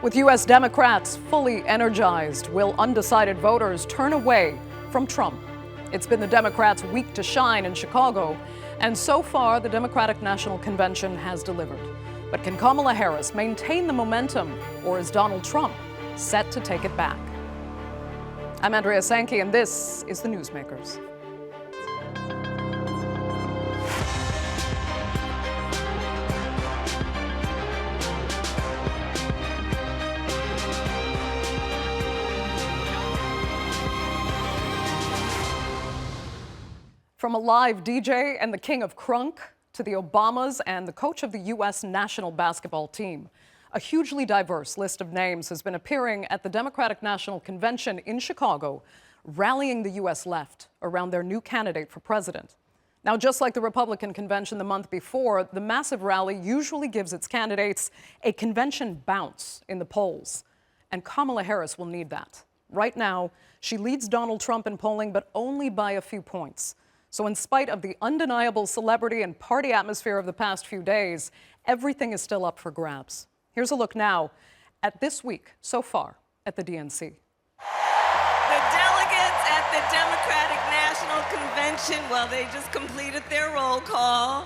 With U.S. Democrats fully energized, will undecided voters turn away from Trump? It's been the Democrats' week to shine in Chicago, and so far the Democratic National Convention has delivered. But can Kamala Harris maintain the momentum, or is Donald Trump set to take it back? I'm Andrea Sankey, and this is The Newsmakers. From a live DJ and the king of crunk to the Obamas and the coach of the U.S. national basketball team, a hugely diverse list of names has been appearing at the Democratic National Convention in Chicago, rallying the U.S. left around their new candidate for president. Now, just like the Republican convention the month before, the massive rally usually gives its candidates a convention bounce in the polls. And Kamala Harris will need that. Right now, she leads Donald Trump in polling, but only by a few points. So in spite of the undeniable celebrity and party atmosphere of the past few days, everything is still up for grabs. Here's a look now at this week so far at the DNC. The delegates at the Democratic National Convention, well, they just completed their roll call.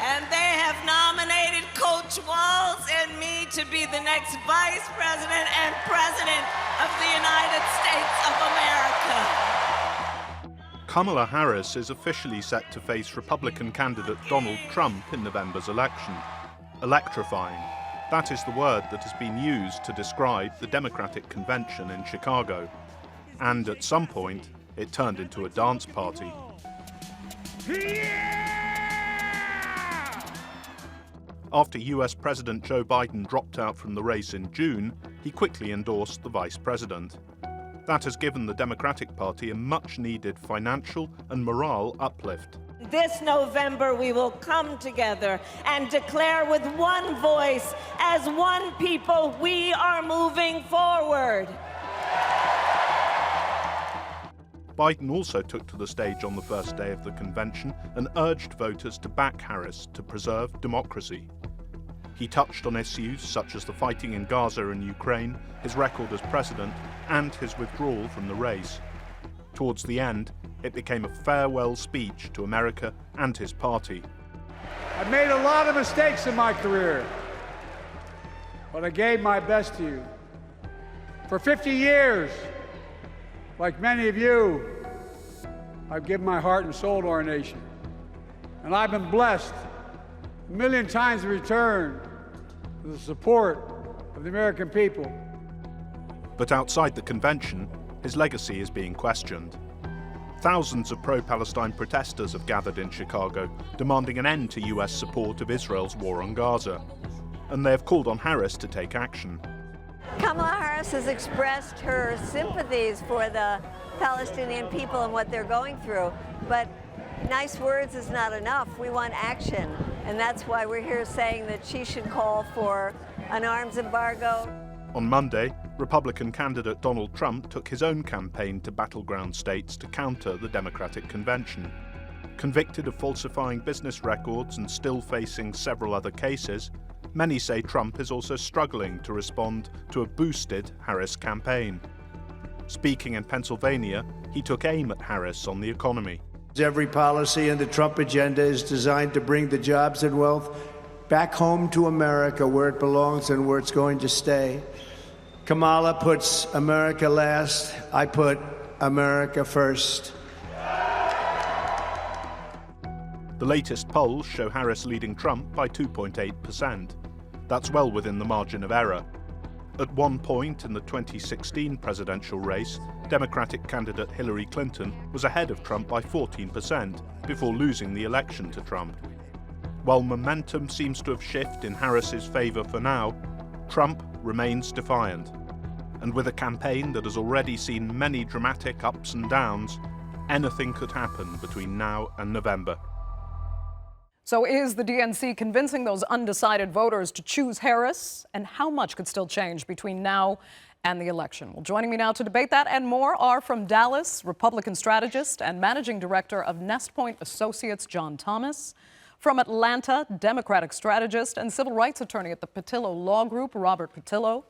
And they have nominated Coach Walz and me to be the next Vice President and President of the United States of America. Kamala Harris is officially set to face Republican candidate Donald Trump in November's election. Electrifying. That is the word that has been used to describe the Democratic convention in Chicago. And at some point, it turned into a dance party. After US President Joe Biden dropped out from the race in June, he quickly endorsed the vice president. That has given the Democratic Party a much-needed financial and morale uplift. This November, we will come together and declare with one voice, as one people, we are moving forward. Biden also took to the stage on the first day of the convention and urged voters to back Harris to preserve democracy. He touched on issues such as the fighting in Gaza and Ukraine, his record as president, and his withdrawal from the race. Towards the end, it became a farewell speech to America and his party. I've made a lot of mistakes in my career, but I gave my best to you. For 50 years, like many of you, I've given my heart and soul to our nation. And I've been blessed a million times in return with the support of the American people. But outside the convention, his legacy is being questioned. Thousands of pro-Palestine protesters have gathered in Chicago, demanding an end to US support of Israel's war on Gaza. And they have called on Harris to take action. Kamala Harris has expressed her sympathies for the Palestinian people and what they're going through, but nice words is not enough. We want action, and that's why we're here saying that she should call for an arms embargo. On Monday, Republican candidate Donald Trump took his own campaign to battleground states to counter the Democratic convention. Convicted of falsifying business records and still facing several other cases, many say Trump is also struggling to respond to a boosted Harris campaign. Speaking in Pennsylvania, he took aim at Harris on the economy. Every policy in the Trump agenda is designed to bring the jobs and wealth back home to America, where it belongs and where it's going to stay. Kamala puts America last. I put America first. The latest polls show Harris leading Trump by 2.8%. That's well within the margin of error. At one point in the 2016 presidential race, Democratic candidate Hillary Clinton was ahead of Trump by 14% before losing the election to Trump. While momentum seems to have shifted in Harris's favor for now, Trump remains defiant. And with a campaign that has already seen many dramatic ups and downs, anything could happen between now and November. So is the DNC convincing those undecided voters to choose Harris? And how much could still change between now and the election? Well, joining me now to debate that and more are from Dallas, Republican strategist and managing director of Nestpoint Associates, John Thomas. From Atlanta, Democratic strategist and civil rights attorney at the Patillo Law Group, Robert Patillo.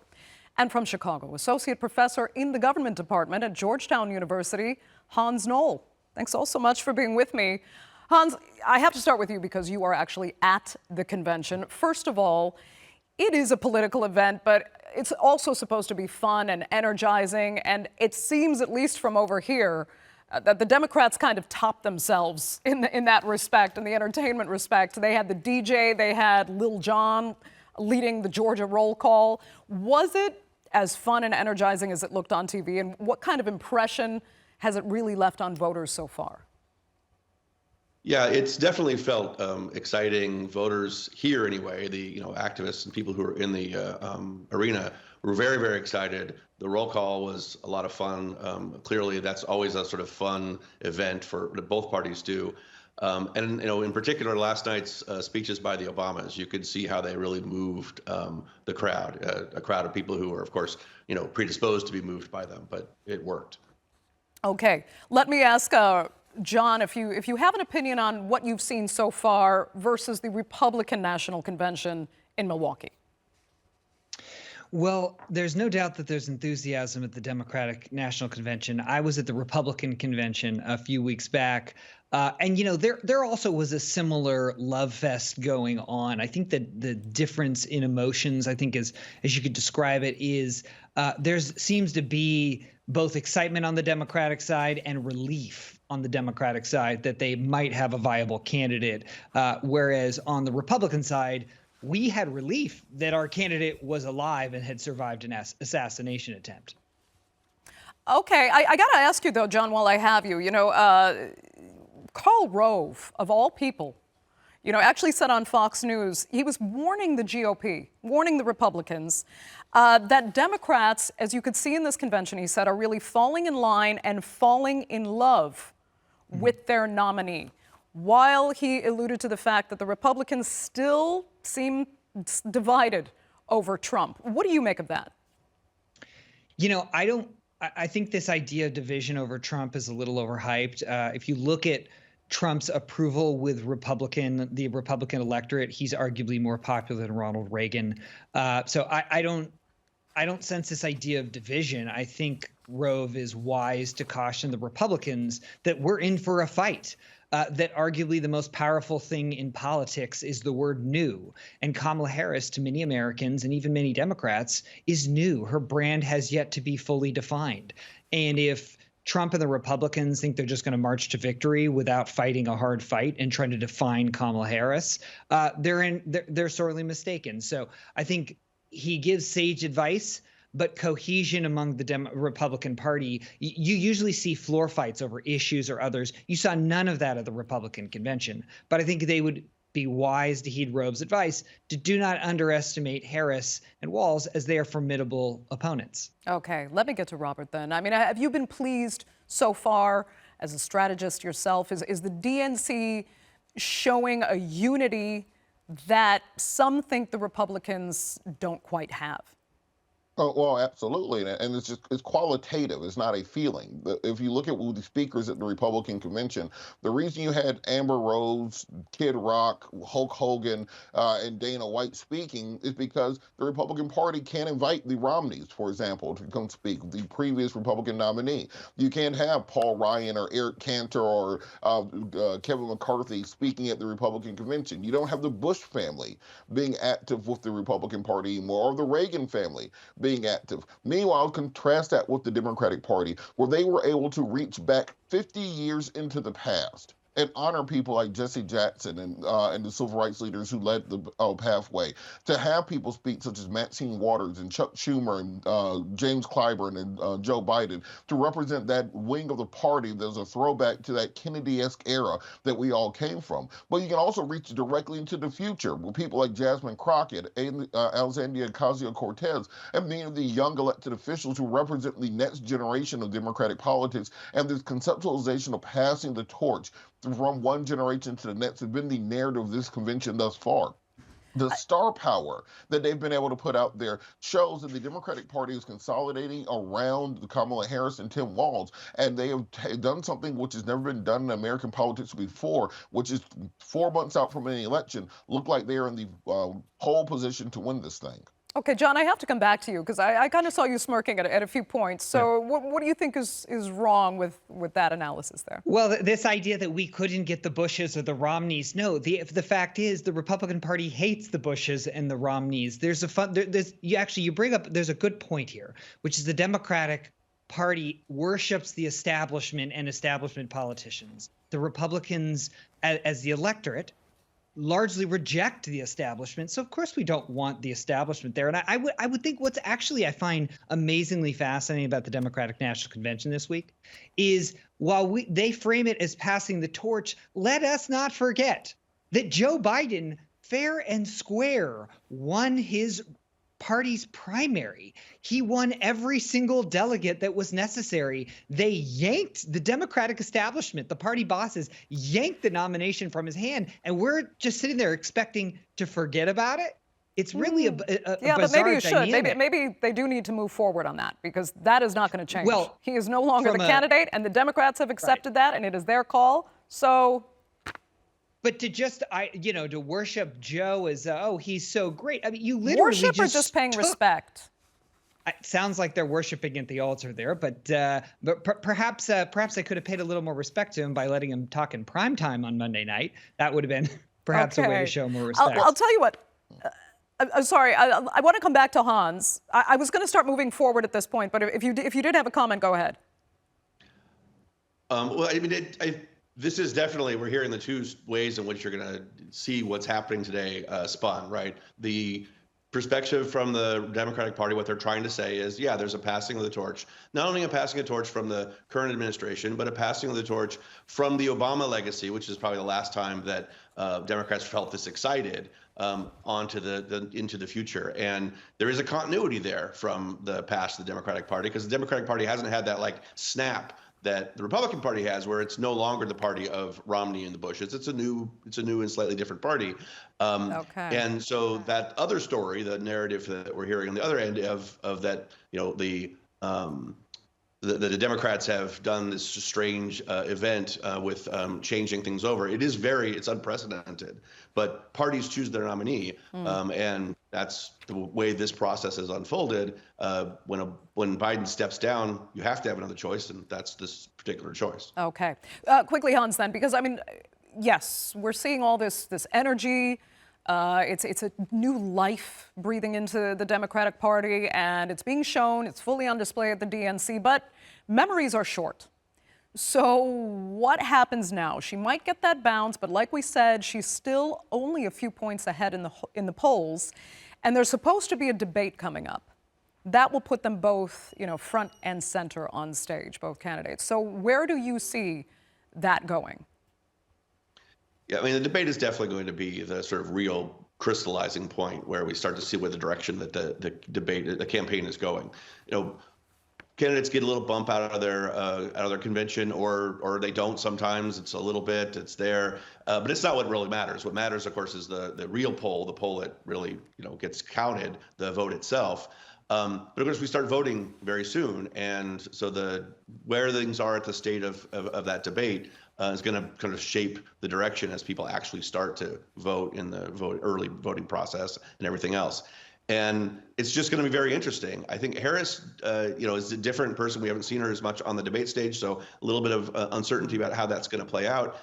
And from Chicago, associate professor in the government department at Georgetown University, Hans Noel. Thanks all so much for being with me. Hans, I have to start with you because you are actually at the convention. First of all, it is a political event, but it's also supposed to be fun and energizing. And it seems, at least from over here, that the Democrats kind of topped themselves in that respect, in the entertainment respect. They had the DJ, they had Lil Jon leading the Georgia roll call. Was it as fun and energizing as it looked on TV? And what kind of impression has it really left on voters so far? Yeah, it's definitely felt exciting. Voters here, anyway, the activists and people who are in the arena were very, very excited. The roll call was a lot of fun. Clearly, that's always a sort of fun event for both parties do. And in particular, last night's speeches by the Obamas, you could see how they really moved the crowd, a crowd of people who were, of course, predisposed to be moved by them, but it worked. Okay, let me ask John, if you have an opinion on what you've seen so far versus the Republican National Convention in Milwaukee. Well, there's no doubt that there's enthusiasm at the Democratic National Convention. I was at the Republican Convention a few weeks back. And there also was a similar love fest going on. I think that the difference in emotions, I think as you could describe it, is there seems to be both excitement on the Democratic side and relief on the Democratic side that they might have a viable candidate. Whereas on the Republican side, we had relief that our candidate was alive and had survived an assassination attempt. Okay, I got to ask you, though, John, while I have you, Karl Rove, of all people, actually said on Fox News, he was warning the GOP, warning the Republicans, that Democrats, as you could see in this convention, he said, are really falling in line and falling in love with their nominee, while he alluded to the fact that the Republicans still seem divided over Trump. What do you make of that? I think this idea of division over Trump is a little overhyped. If you look at Trump's approval with the Republican electorate, he's arguably more popular than Ronald Reagan. So I don't sense this idea of division. I think Rove is wise to caution the Republicans that we're in for a fight. That arguably the most powerful thing in politics is the word new. And Kamala Harris, to many Americans and even many Democrats, is new. Her brand has yet to be fully defined. And if Trump and the Republicans think they're just going to march to victory without fighting a hard fight and trying to define Kamala Harris, they're sorely mistaken. So I think he gives sage advice, but cohesion among the Republican Party, you usually see floor fights over issues or others. You saw none of that at the Republican convention. But I think they would be wise to heed Rove's advice to do not underestimate Harris and Walz, as they are formidable opponents. Okay, let me get to Robert then. I mean, have you been pleased so far as a strategist yourself? Is the DNC showing a unity that some think the Republicans don't quite have? Oh, well, absolutely. And it's qualitative. It's not a feeling. If you look at the speakers at the Republican convention, the reason you had Amber Rose, Kid Rock, Hulk Hogan, and Dana White speaking is because the Republican Party can't invite the Romneys, for example, to come speak, the previous Republican nominee. You can't have Paul Ryan or Eric Cantor or Kevin McCarthy speaking at the Republican convention. You don't have the Bush family being active with the Republican Party anymore, or the Reagan family being active. Meanwhile, contrast that with the Democratic Party, where they were able to reach back 50 years into the past and honor people like Jesse Jackson and the civil rights leaders who led the pathway. To have people speak such as Maxine Waters and Chuck Schumer and James Clyburn and Joe Biden to represent that wing of the party that's a throwback to that Kennedy-esque era that we all came from. But you can also reach directly into the future with people like Jasmine Crockett, Alexandria Ocasio-Cortez, and many of the young elected officials who represent the next generation of Democratic politics, and this conceptualization of passing the torch from one generation to the next has been the narrative of this convention thus far. The star power that they've been able to put out there shows that the Democratic Party is consolidating around Kamala Harris and Tim Walz, and they have done something which has never been done in American politics before, which is 4 months out from any election, look like they are in the pole position to win this thing. Okay, John, I have to come back to you because I kind of saw you smirking at a few points. So what do you think is wrong with that analysis there? Well, this idea that we couldn't get the Bushes or the Romneys. No, the fact is the Republican Party hates the Bushes and the Romneys. There's you bring up, there's a good point here, which is the Democratic Party worships the establishment and establishment politicians. The Republicans, as the electorate, largely reject the establishment. So of course we don't want the establishment there. And I would think what's actually I find amazingly fascinating about the Democratic National Convention this week is while they frame it as passing the torch, let us not forget that Joe Biden fair and square won his party's primary. He won every single delegate that was necessary. They yanked the Democratic establishment, the party bosses, yanked the nomination from his hand, and we're just sitting there expecting to forget about it. It's really a yeah, bizarre but maybe you should. dynamic. Maybe they do need to move forward on that because that is not going to change. Well, he is no longer the candidate, and the Democrats have accepted that, and it is their call. So. But to just, to worship Joe as, he's so great. I mean, you literally worship or just paying respect? It sounds like they're worshiping at the altar there, but perhaps they could have paid a little more respect to him by letting him talk in prime time on Monday night. That would have been perhaps a way to show more respect. I'll tell you what. I'm sorry. I want to come back to Hans. I was going to start moving forward at this point, but if you did have a comment, go ahead. Well, I mean, this is definitely, we're hearing the two ways in which you're going to see what's happening today spun, right? The perspective from the Democratic Party, what they're trying to say is, yeah, there's a passing of the torch, not only a passing of the torch from the current administration, but a passing of the torch from the Obama legacy, which is probably the last time that Democrats felt this excited onto into the future. And there is a continuity there from the past of the Democratic Party, because the Democratic Party hasn't had that snap that the Republican Party has, where it's no longer the party of Romney and the Bushes. It's a new and slightly different party. And so that other story, the narrative that we're hearing on the other end of that, the Democrats have done this strange event with changing things over. It's unprecedented, but parties choose their nominee. And that's the way this process has unfolded. When Biden steps down, you have to have another choice, and that's this particular choice. Okay. Quickly, Hans, then, because, I mean, yes, we're seeing all this energy. It's a new life breathing into the Democratic Party, and it's being shown. It's fully on display at the DNC, but memories are short. So what happens now? She might get that bounce, but like we said, she's still only a few points ahead in the polls, and there's supposed to be a debate coming up. That will put them both, front and center on stage, both candidates. So where do you see that going? Yeah, I mean, the debate is definitely going to be the sort of real crystallizing point where we start to see where the direction that the campaign is going. Candidates get a little bump out of their convention, or they don't sometimes. It's a little bit, it's there, but it's not what really matters. What matters, of course, is the real poll, the poll that really gets counted, the vote itself. But of course, we start voting very soon, and so where things are at the state of that debate is going to kind of shape the direction as people actually start to vote in the early voting process and everything else. And it's just going to be very interesting. I think Harris, is a different person. We haven't seen her as much on the debate stage, so a little bit of uncertainty about how that's going to play out.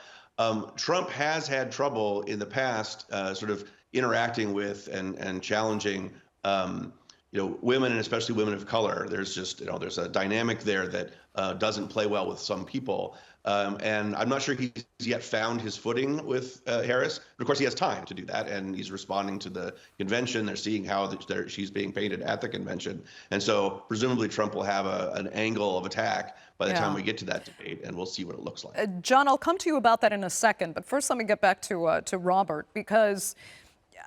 Trump has had trouble in the past sort of interacting with and challenging women, and especially women of color. There's just, there's a dynamic there that doesn't play well with some people. And I'm not sure he's yet found his footing with Harris. But of course, he has time to do that, and he's responding to the convention. They're seeing how she's being painted at the convention. And so presumably Trump will have an angle of attack by the time we get to that debate, and we'll see what it looks like. John, I'll come to you about that in a second. But first, let me get back to Robert, because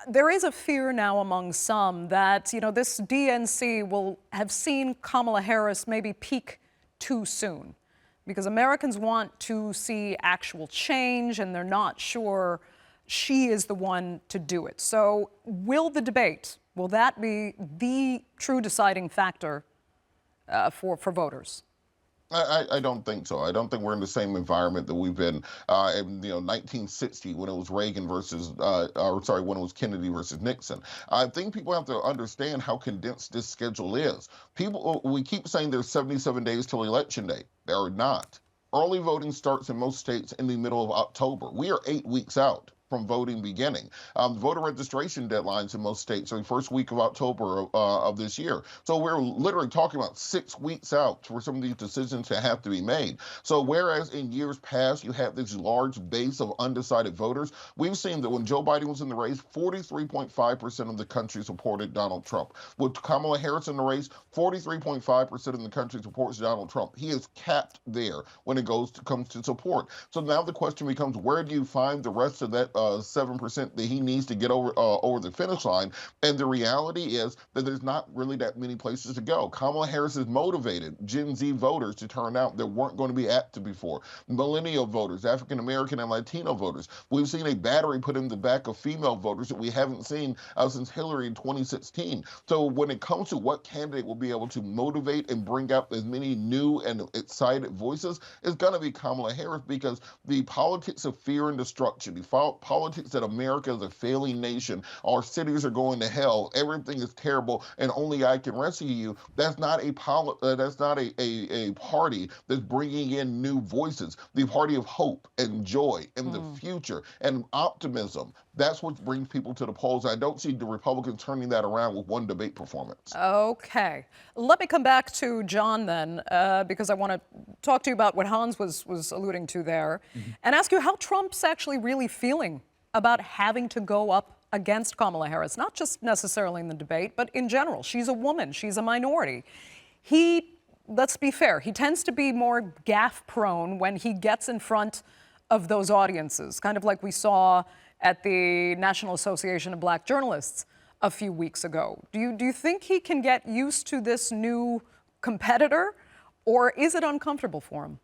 there is a fear now among some that, this DNC will have seen Kamala Harris maybe peak too soon, because Americans want to see actual change, and they're not sure, she is the one to do it. So will that be the true deciding factor for voters? I don't think so. I don't think we're in the same environment that we've been in 1960 when it was Reagan versus, when it was Kennedy versus Nixon. I think people have to understand how condensed this schedule is. We keep saying there's 77 days till Election Day. There are not. Early voting starts in most states in the middle of October. We are 8 weeks out from voting beginning. Voter registration deadlines in most states are the first week of October of this year. So we're literally talking about 6 weeks out for some of these decisions to have to be made. So whereas in years past you had this large base of undecided voters, we've seen that when Joe Biden was in the race, 43.5% of the country supported Donald Trump. With Kamala Harris in the race, 43.5% of the country supports Donald Trump. He is capped there when it comes to support. So now the question becomes, where do you find the rest of that 7% that he needs to get over the finish line? And the reality is that there's not really that many places to go. Kamala Harris has motivated Gen Z voters to turn out that weren't going to be active before. Millennial voters, African American and Latino voters. We've seen a battery put in the back of female voters that we haven't seen since Hillary in 2016. So when it comes to what candidate will be able to motivate and bring out as many new and excited voices, it's going to be Kamala Harris, because the politics of fear and destruction, the politics that America is a failing nation, our cities are going to hell, everything is terrible, and only I can rescue you. That's not a party that's bringing in new voices. The party of hope and joy and the future and optimism. That's what brings people to the polls. I don't see the Republicans turning that around with one debate performance. Okay. Let me come back to John then, because I want to talk to you about what Hans was alluding to there, and ask you how Trump's actually really feeling about having to go up against Kamala Harris, not just necessarily in the debate, but in general. She's a woman. She's a minority. Let's be fair, he tends to be more gaffe prone when he gets in front of those audiences, kind of like we saw at the National Association of Black Journalists a few weeks ago. Do you think he can get used to this new competitor, or is it uncomfortable for him?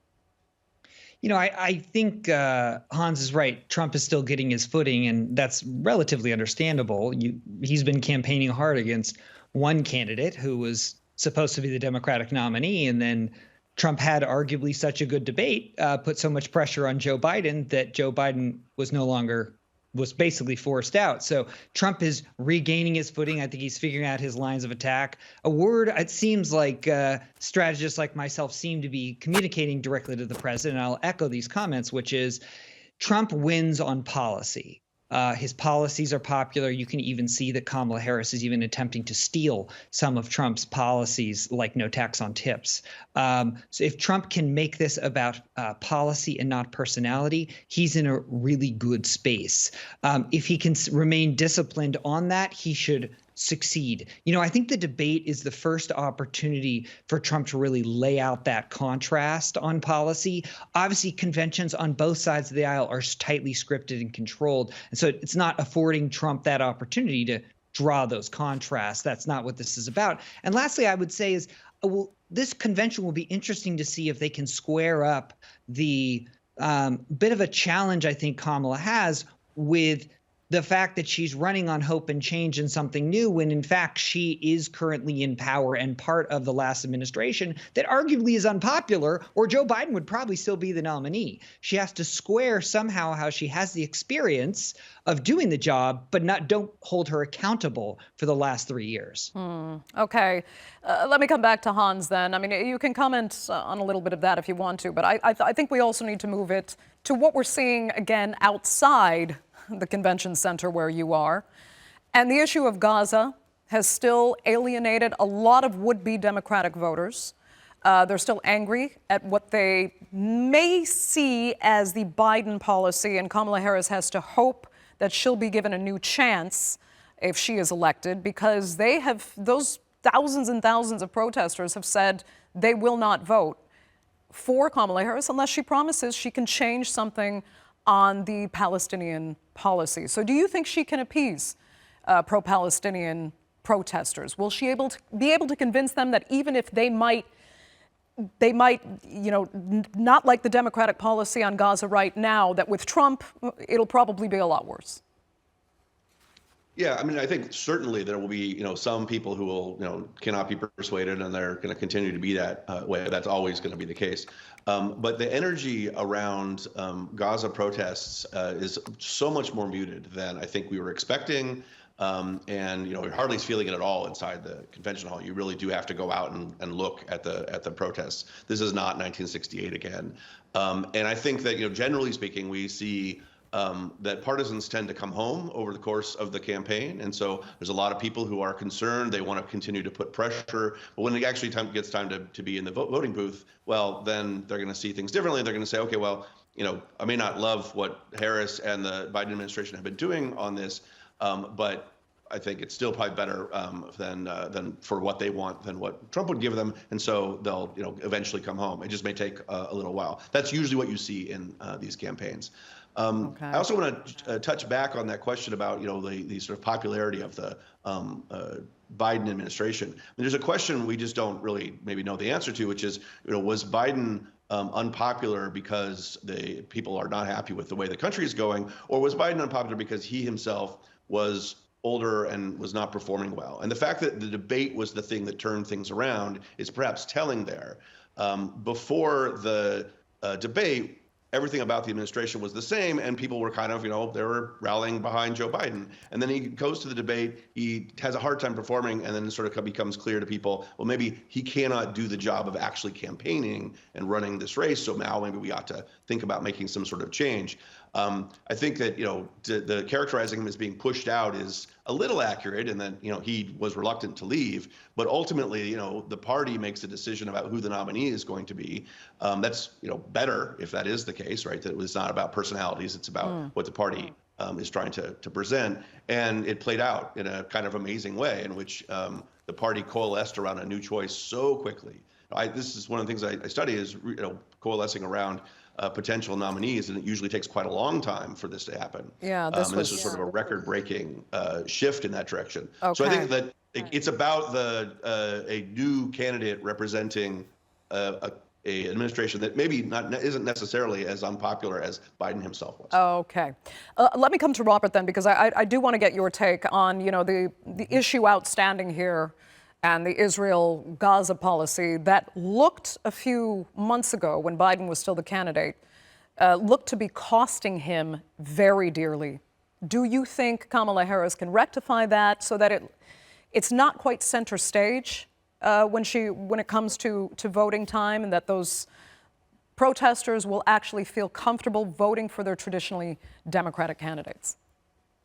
I think Hans is right. Trump is still getting his footing, and that's relatively understandable. He's been campaigning hard against one candidate who was supposed to be the Democratic nominee, and then Trump had arguably such a good debate, put so much pressure on Joe Biden that Joe Biden was basically forced out. So Trump is regaining his footing. I think he's figuring out his lines of attack. A word, it seems like strategists like myself seem to be communicating directly to the president. I'll echo these comments, which is Trump wins on policy. His policies are popular. You can even see that Kamala Harris is even attempting to steal some of Trump's policies, like no tax on tips. So if Trump can make this about policy and not personality, he's in a really good space. If he can remain disciplined on that, he should succeed. I think the debate is the first opportunity for Trump to really lay out that contrast on policy. Obviously, conventions on both sides of the aisle are tightly scripted and controlled. And so it's not affording Trump that opportunity to draw those contrasts. That's not what this is about. And lastly, I would say is, this convention will be interesting to see if they can square up the bit of a challenge I think Kamala has with the fact that she's running on hope and change and something new, when in fact she is currently in power and part of the last administration that arguably is unpopular, or Joe Biden would probably still be the nominee. She has to square somehow how she has the experience of doing the job, but don't hold her accountable for the last 3 years. Okay. Let me come back to Hans then. I mean, you can comment on a little bit of that if you want to, but I think we also need to move it to what we're seeing again outside the convention center where you are. And the issue of Gaza has still alienated a lot of would-be Democratic voters. They're still angry at what they may see as the Biden policy, and Kamala Harris has to hope that she'll be given a new chance if she is elected, because those thousands and thousands of protesters have said they will not vote for Kamala Harris unless she promises she can change something on the Palestinian policy. So do you think she can appease pro-Palestinian protesters? Will she be able to convince them that even if they might they might, not like the Democratic policy on Gaza right now, that with Trump, it'll probably be a lot worse. Yeah, I mean, I think certainly there will be, some people who will, cannot be persuaded, and they're going to continue to be that way. That's always going to be the case. But the energy around Gaza protests is so much more muted than I think we were expecting. And you're hardly feeling it at all inside the convention hall. You really do have to go out and look at the protests. This is not 1968 again. And I think that, generally speaking, we see that partisans tend to come home over the course of the campaign. And so there's a lot of people who are concerned. They want to continue to put pressure. But when it actually gets time to be in the voting booth, well, then they're going to see things differently. They're going to say, okay, well, I may not love what Harris and the Biden administration have been doing on this, but I think it's still probably better than for what they want than what Trump would give them, and so they'll eventually come home. It just may take a little while. That's usually what you see in these campaigns. Okay. I also want to touch back on that question about the sort of popularity of the Biden administration. There's a question we just don't really maybe know the answer to, which is was Biden unpopular because the people are not happy with the way the country is going, or was Biden unpopular because he himself was older and was not performing well? And the fact that the debate was the thing that turned things around is perhaps telling there. Before the debate, everything about the administration was the same, and people were kind of, they were rallying behind Joe Biden. And then he goes to the debate, he has a hard time performing, and then it sort of becomes clear to people, well, maybe he cannot do the job of actually campaigning and running this race, so now maybe we ought to think about making some sort of change. I think that, the characterizing him as being pushed out is a little accurate, and that, he was reluctant to leave. But ultimately, the party makes a decision about who the nominee is going to be. That's, better if that is the case, right? That it was not about personalities. It's about what the party is trying to present. And it played out in a kind of amazing way in which the party coalesced around a new choice so quickly. This is one of the things I study is, coalescing around potential nominees, and it usually takes quite a long time for this to happen. Yeah, this was sort of a record-breaking shift in that direction. Okay. So I think that it's about a new candidate representing an administration that maybe isn't necessarily as unpopular as Biden himself was. Okay. Let me come to Robert then, because I do want to get your take on, the issue outstanding here and the Israel-Gaza policy that looked a few months ago, when Biden was still the candidate, looked to be costing him very dearly. Do you think Kamala Harris can rectify that so that it's not quite center stage when it comes to voting time, and that those protesters will actually feel comfortable voting for their traditionally Democratic candidates?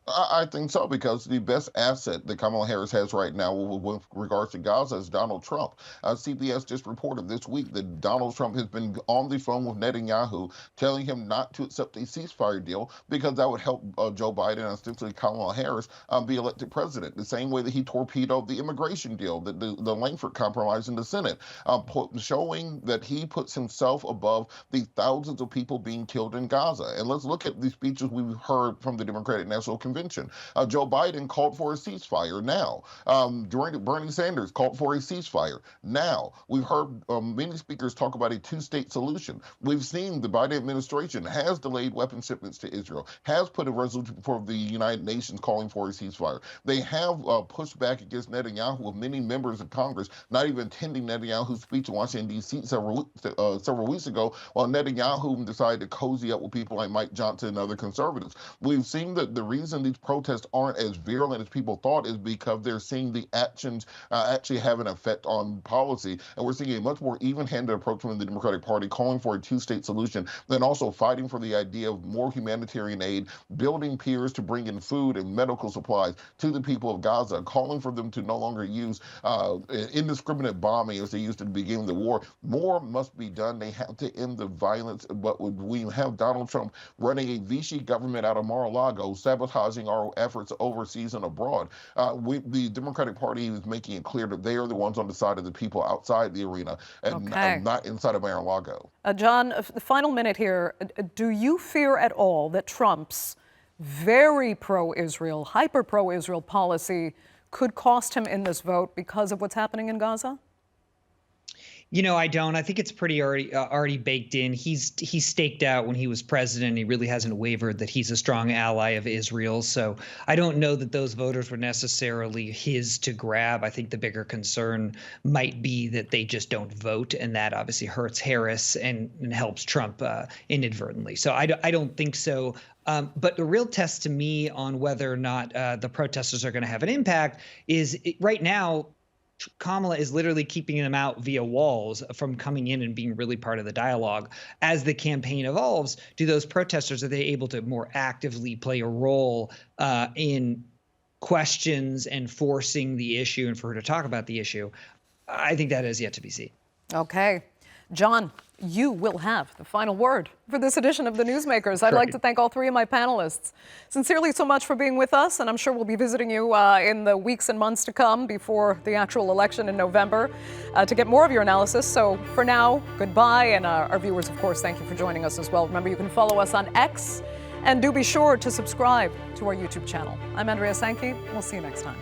I think so, because the best asset that Kamala Harris has right now with regards to Gaza is Donald Trump. CBS just reported this week that Donald Trump has been on the phone with Netanyahu, telling him not to accept a ceasefire deal because that would help Joe Biden and ostensibly Kamala Harris be elected president. The same way that he torpedoed the immigration deal, the Langford Compromise in the Senate, showing that he puts himself above the thousands of people being killed in Gaza. And let's look at the speeches we've heard from the Democratic National Convention. Joe Biden called for a ceasefire now. Bernie Sanders called for a ceasefire now. We've heard many speakers talk about a two-state solution. We've seen the Biden administration has delayed weapon shipments to Israel, has put a resolution before the United Nations calling for a ceasefire. They have pushed back against Netanyahu, with many members of Congress not even attending Netanyahu's speech in Washington, D.C. several weeks ago, while Netanyahu decided to cozy up with people like Mike Johnson and other conservatives. We've seen that the reason these protests aren't as virulent as people thought is because they're seeing the actions actually have an effect on policy. And we're seeing a much more even-handed approach from the Democratic Party, calling for a two-state solution, then also fighting for the idea of more humanitarian aid, building piers to bring in food and medical supplies to the people of Gaza, calling for them to no longer use indiscriminate bombing as they used at the beginning of the war. More must be done. They have to end the violence. But we have Donald Trump running a Vichy government out of Mar-a-Lago, sabotaging our efforts overseas and abroad. The Democratic Party is making it clear that they are the ones on the side of the people outside the arena and not inside of Mar-a-Lago. John, the final minute here. Do you fear at all that Trump's very pro-Israel, hyper pro-Israel policy could cost him in this vote because of what's happening in Gaza? You know, I don't. I think it's pretty already baked in. He's staked out when he was president. He really hasn't wavered that he's a strong ally of Israel. So I don't know that those voters were necessarily his to grab. I think the bigger concern might be that they just don't vote, and that obviously hurts Harris and helps Trump inadvertently. So I don't think so. But the real test to me on whether or not the protesters are going to have an impact is right now. Kamala is literally keeping them out via walls from coming in and being really part of the dialogue. As the campaign evolves, do those protesters, are they able to more actively play a role in questions and forcing the issue and for her to talk about the issue? I think that is yet to be seen. Okay. John, you will have the final word for this edition of The Newsmakers. I'd like to thank all three of my panelists sincerely so much for being with us, and I'm sure we'll be visiting you in the weeks and months to come before the actual election in November to get more of your analysis. So for now, goodbye, and our viewers, of course, thank you for joining us as well. Remember, you can follow us on X, and do be sure to subscribe to our YouTube channel. I'm Andrea Sankey. We'll see you next time.